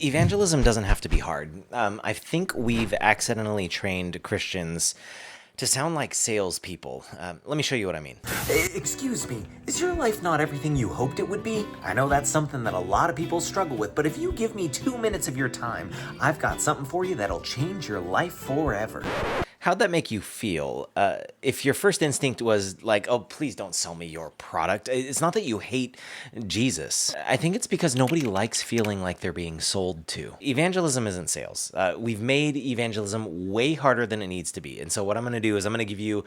Evangelism doesn't have to be hard. I think we've accidentally trained Christians to sound like salespeople. Let me show you what I mean. Excuse me, is your life not everything you hoped it would be? I know that's something that a lot of people struggle with, but if you give me 2 minutes of your time, I've got something for you that'll change your life forever. How'd that make you feel? If your first instinct was like, oh, please don't sell me your product, it's not that you hate Jesus. I think it's because nobody likes feeling like they're being sold to. Evangelism isn't sales. We've made evangelism way harder than it needs to be. And so what I'm going to do is I'm going to give you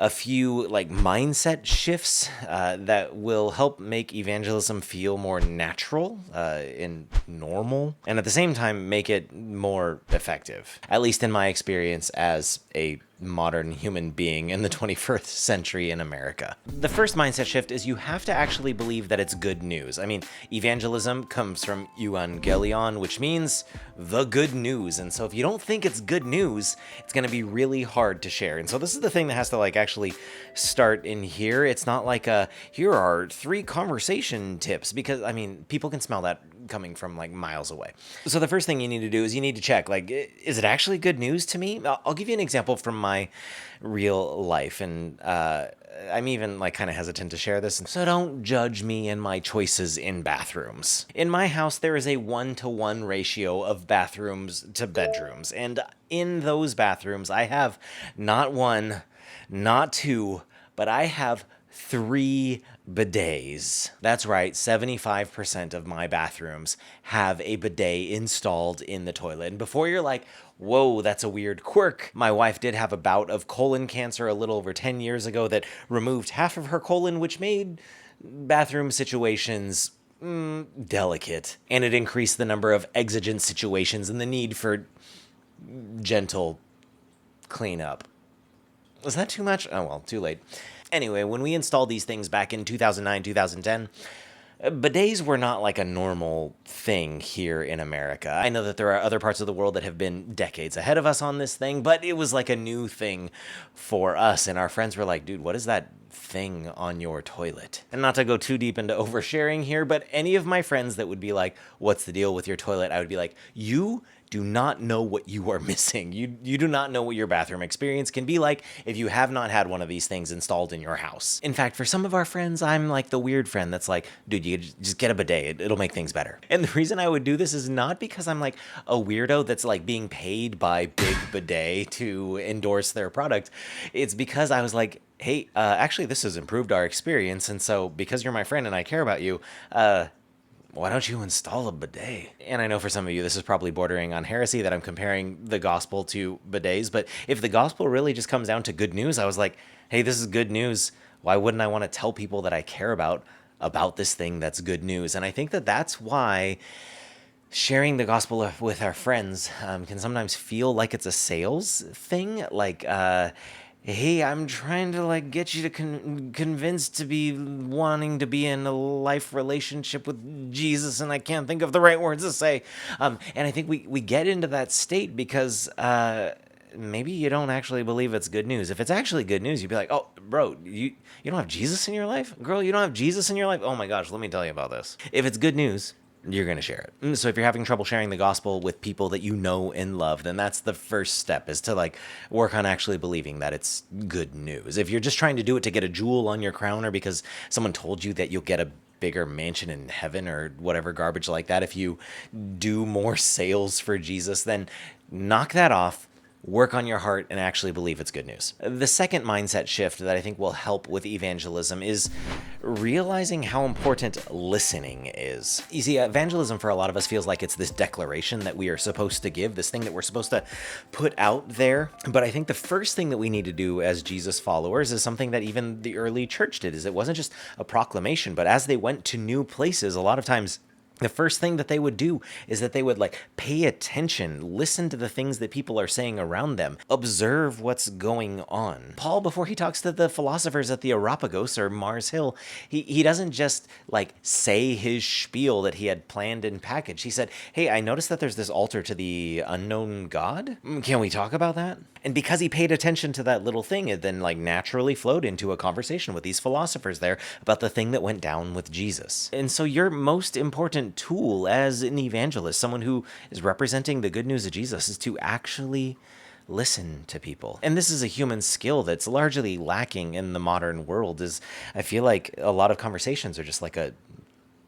a few mindset shifts that will help make evangelism feel more natural and normal, and at the same time make it more effective, at least in my experience as a modern human being in the 21st century in America. The first mindset shift is you have to actually believe that it's good news. I mean, evangelism comes from Evangelion, which means the good news. And so if you don't think it's good news, it's going to be really hard to share. And so this is the thing that has to actually start in here. It's not like here are 3 conversation tips, because I mean, people can smell that coming from miles away. So the first thing you need to do is you need to check, is it actually good news to me? I'll give you an example from my real life, and I'm even kind of hesitant to share this, so don't judge me and my choices in bathrooms. In my house, there is a 1-to-1 ratio of bathrooms to bedrooms, and in those bathrooms, I have not 1, not 2, but I have 3 bidets. That's right, 75% of my bathrooms have a bidet installed in the toilet. And before you're like, whoa, that's a weird quirk, my wife did have a bout of colon cancer a little over 10 years ago that removed half of her colon, which made bathroom situations delicate. And it increased the number of exigent situations and the need for gentle cleanup. Was that too much? Oh well, too late. Anyway, when we installed these things back in 2009, 2010, bidets were not a normal thing here in America. I know that there are other parts of the world that have been decades ahead of us on this thing, but it was a new thing for us. And our friends were like, dude, what is that thing on your toilet? And not to go too deep into oversharing here, but any of my friends that would be like, what's the deal with your toilet? I would be like, you do not know what you are missing. You do not know what your bathroom experience can be like if you have not had one of these things installed in your house. In fact, for some of our friends, I'm the weird friend that's like, dude, you just get a bidet. It'll make things better. And the reason I would do this is not because I'm a weirdo that's being paid by Big Bidet to endorse their product. It's because I was like, hey, actually, this has improved our experience. And so because you're my friend and I care about you, why don't you install a bidet? And I know for some of you, this is probably bordering on heresy that I'm comparing the gospel to bidets, but if the gospel really just comes down to good news, I was like, hey, this is good news. Why wouldn't I want to tell people that I care about this thing that's good news? And I think that that's why sharing the gospel with our friends can sometimes feel like it's a sales thing. Hey, I'm trying to get you to convince to be wanting to be in a life relationship with Jesus, and I can't think of the right words to say. And I think we get into that state because maybe you don't actually believe it's good news. If it's actually good news, you'd be like, oh, bro, you don't have Jesus in your life? Girl, you don't have Jesus in your life? Oh my gosh, let me tell you about this. If it's good news, you're going to share it. So if you're having trouble sharing the gospel with people that you know and love, then that's the first step, is to work on actually believing that it's good news. If you're just trying to do it to get a jewel on your crown, or because someone told you that you'll get a bigger mansion in heaven or whatever garbage like that if you do more sales for Jesus, then knock that off. Work on your heart and actually believe it's good news. The second mindset shift that I think will help with evangelism is realizing how important listening is. You see, evangelism for a lot of us feels like it's this declaration that we are supposed to give, this thing that we're supposed to put out there. But I think the first thing that we need to do as Jesus followers is something that even the early church did. Is it wasn't just a proclamation, but as they went to new places, a lot of times the first thing that they would do is that they would pay attention, listen to the things that people are saying around them, observe what's going on. Paul, before he talks to the philosophers at the Areopagus or Mars Hill, he doesn't just say his spiel that he had planned and packaged. He said, hey, I noticed that there's this altar to the unknown God. Can we talk about that? And because he paid attention to that little thing, it then naturally flowed into a conversation with these philosophers there about the thing that went down with Jesus. And so your most important ultimate tool as an evangelist, someone who is representing the good news of Jesus, is to actually listen to people. And this is a human skill that's largely lacking in the modern world. Is I feel like a lot of conversations are just like a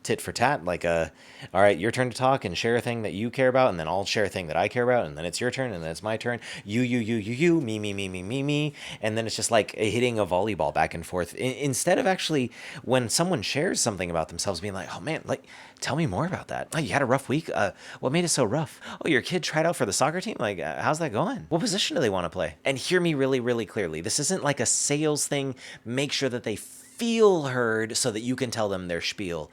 tit for tat, like all right, your turn to talk and share a thing that you care about, and then I'll share a thing that I care about, and then it's your turn, and then it's my turn. You, me, and then it's just like hitting a volleyball back and forth. Instead of actually, when someone shares something about themselves, being like, oh man, like, tell me more about that. Oh, you had a rough week. What made it so rough? Oh, your kid tried out for the soccer team. Like, how's that going? What position do they want to play? And hear me really, really clearly. This isn't like a sales thing. Make sure that they feel heard so that you can tell them their spiel.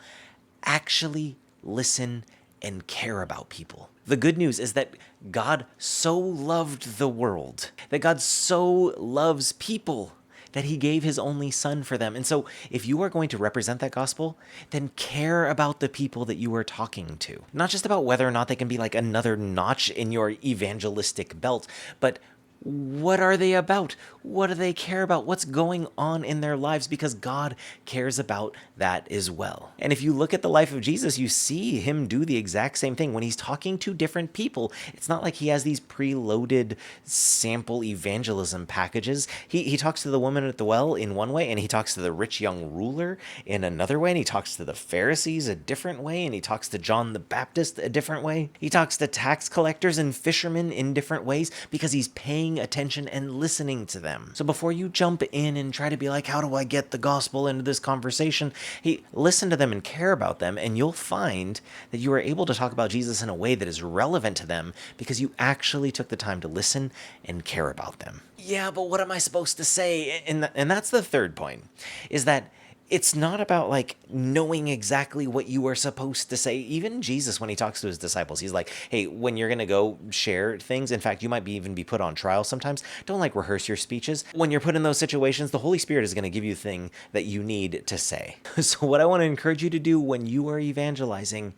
Actually listen and care about people. The good news is that God so loved the world, that God so loves people, that he gave his only son for them. And so if you are going to represent that gospel, then care about the people that you are talking to. Not just about whether or not they can be like another notch in your evangelistic belt, but what are they about? What do they care about? What's going on in their lives? Because God cares about that as well. And if you look at the life of Jesus, you see him do the exact same thing. When he's talking to different people, it's not like he has these preloaded sample evangelism packages. He talks to the woman at the well in one way, and he talks to the rich young ruler in another way, and he talks to the Pharisees a different way, and he talks to John the Baptist a different way. He talks to tax collectors and fishermen in different ways because he's paying attention and listening to them. So before you jump in and try to be like, how do I get the gospel into this conversation? Hey, listen to them and care about them, and you'll find that you are able to talk about Jesus in a way that is relevant to them because you actually took the time to listen and care about them. Yeah, but what am I supposed to say? And that's the third point, is that it's not about like knowing exactly what you are supposed to say. Even Jesus, when he talks to his disciples, he's like, hey, when you're going to go share things, in fact, you might even be put on trial sometimes. Don't like rehearse your speeches. When you're put in those situations, the Holy Spirit is going to give you the thing that you need to say. So what I want to encourage you to do when you are evangelizing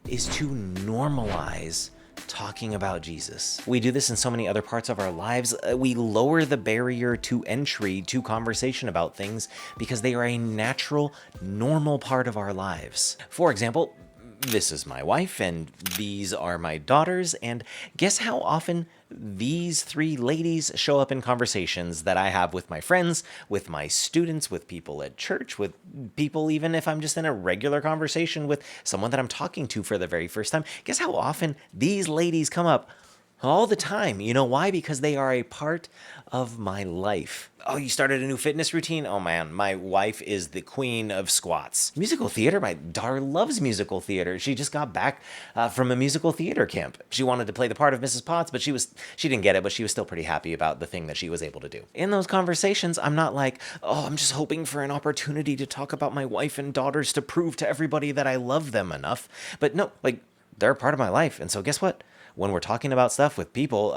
is to normalize talking about Jesus. We do this in so many other parts of our lives. We lower the barrier to entry to conversation about things because they are a natural, normal part of our lives. For example, this is my wife and these are my daughters, and guess how often these three ladies show up in conversations that I have with my friends, with my students, with people at church, with people even if I'm just in a regular conversation with someone that I'm talking to for the very first time. Guess how often these ladies come up? All the time. You know why? Because they are a part of my life. Oh, you started a new fitness routine? Oh man, my wife is the queen of squats. Musical theater? My daughter loves musical theater. She just got back from a musical theater camp. She wanted to play the part of Mrs. Potts, but she didn't get it, but she was still pretty happy about the thing that she was able to do. In those conversations, I'm not like, oh, I'm just hoping for an opportunity to talk about my wife and daughters to prove to everybody that I love them enough. But no, like, they're a part of my life. And so guess what? When we're talking about stuff with people,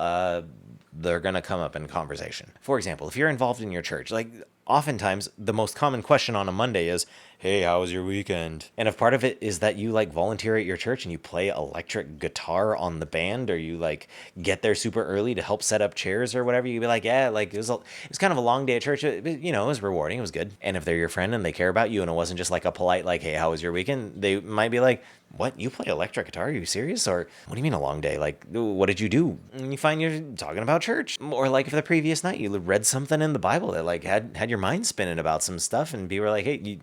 they're going to come up in conversation. For example, if you're involved in your church, like oftentimes the most common question on a Monday is, hey, how was your weekend? And if part of it is that you like volunteer at your church and you play electric guitar on the band, or you like get there super early to help set up chairs or whatever, you'd be like, yeah, like it was kind of a long day at church. It was rewarding. It was good. And if they're your friend and they care about you and it wasn't just like a polite, like, hey, how was your weekend? They might be like, what? You play electric guitar? Are you serious? Or what do you mean a long day? Like, what did you do? And you find you're talking about church. Or like if the previous night you read something in the Bible that like had your mind spinning about some stuff, and people were like, hey,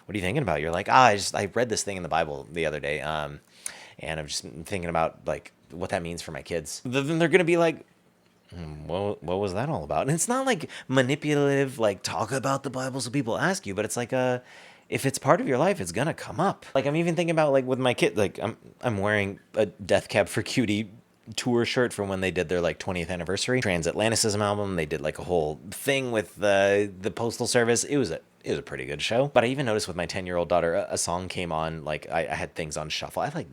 what are you thinking about? You're like, I read this thing in the Bible the other day, and I'm just thinking about like what that means for my kids. Then they're gonna be like, what was that all about? And it's not like manipulative, like talk about the Bible so people ask you, but it's like if it's part of your life, it's gonna come up. Like I'm even thinking about like with my kid, like I'm wearing a Death Cab for Cutie tour shirt from when they did their like 20th anniversary Transatlanticism album. They did like a whole thing with the Postal Service. It was a pretty good show. But I even noticed with my 10-year-old daughter, a song came on, like I had things on shuffle. I like,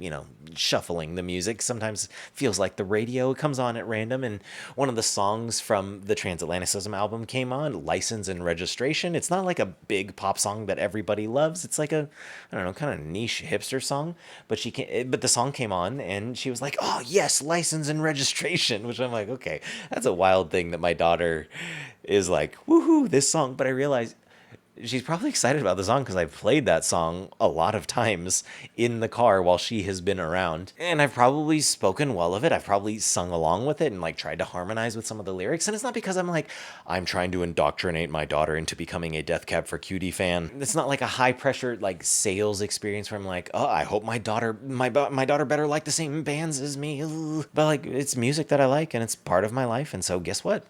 shuffling the music. Sometimes feels like the radio comes on at random. And one of the songs from the Transatlanticism album came on, License and Registration. It's not like a big pop song that everybody loves. It's like a, I don't know, kind of niche hipster song. But the song came on and she was like, oh yes, License and Registration, which I'm like, okay, that's a wild thing that my daughter is like, woohoo, this song. But I realized She's probably excited about the song because I've played that song a lot of times in the car while she has been around. And I've probably spoken well of it. I've probably sung along with it and like tried to harmonize with some of the lyrics. And it's not because I'm trying to indoctrinate my daughter into becoming a Death Cab for Cutie fan. It's not like a high pressure like sales experience where I'm like, oh, I hope my daughter better like the same bands as me. Ugh. But like, it's music that I like and it's part of my life. And so guess what?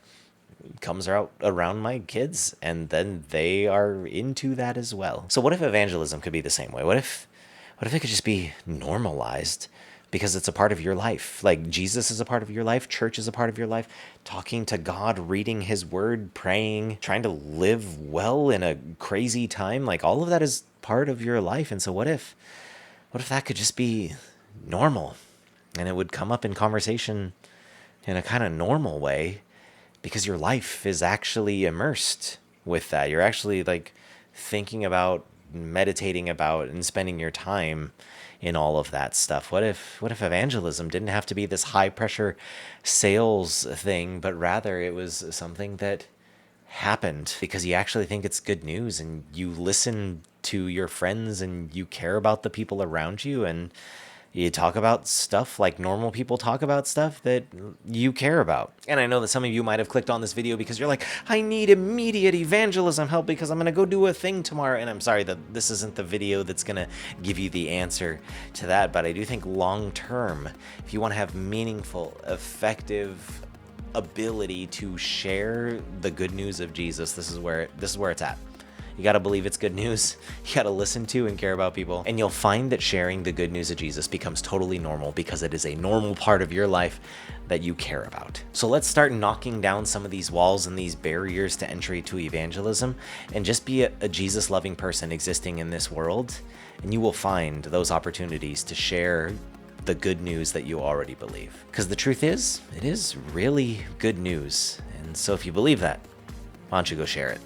Comes out around my kids and then they are into that as well. So what if evangelism could be the same way? What if it could just be normalized because it's a part of your life? Like Jesus is a part of your life, church is a part of your life, talking to God, reading his word, praying, trying to live well in a crazy time, like all of that is part of your life. And so what if that could just be normal and it would come up in conversation in a kind of normal way? Because your life is actually immersed with that. You're actually like thinking about, meditating about, and spending your time in all of that stuff. What if evangelism didn't have to be this high pressure sales thing, but rather it was something that happened because you actually think it's good news and you listen to your friends and you care about the people around you and you talk about stuff like normal people talk about stuff that you care about. And I know that some of you might have clicked on this video because you're like, I need immediate evangelism help because I'm going to go do a thing tomorrow. And I'm sorry that this isn't the video that's going to give you the answer to that. But I do think long term, if you want to have meaningful, effective ability to share the good news of Jesus, this is where it's at. You got to believe it's good news. You got to listen to and care about people. And you'll find that sharing the good news of Jesus becomes totally normal because it is a normal part of your life that you care about. So let's start knocking down some of these walls and these barriers to entry to evangelism and just be a Jesus-loving person existing in this world. And you will find those opportunities to share the good news that you already believe. Because the truth is, it is really good news. And so if you believe that, why don't you go share it?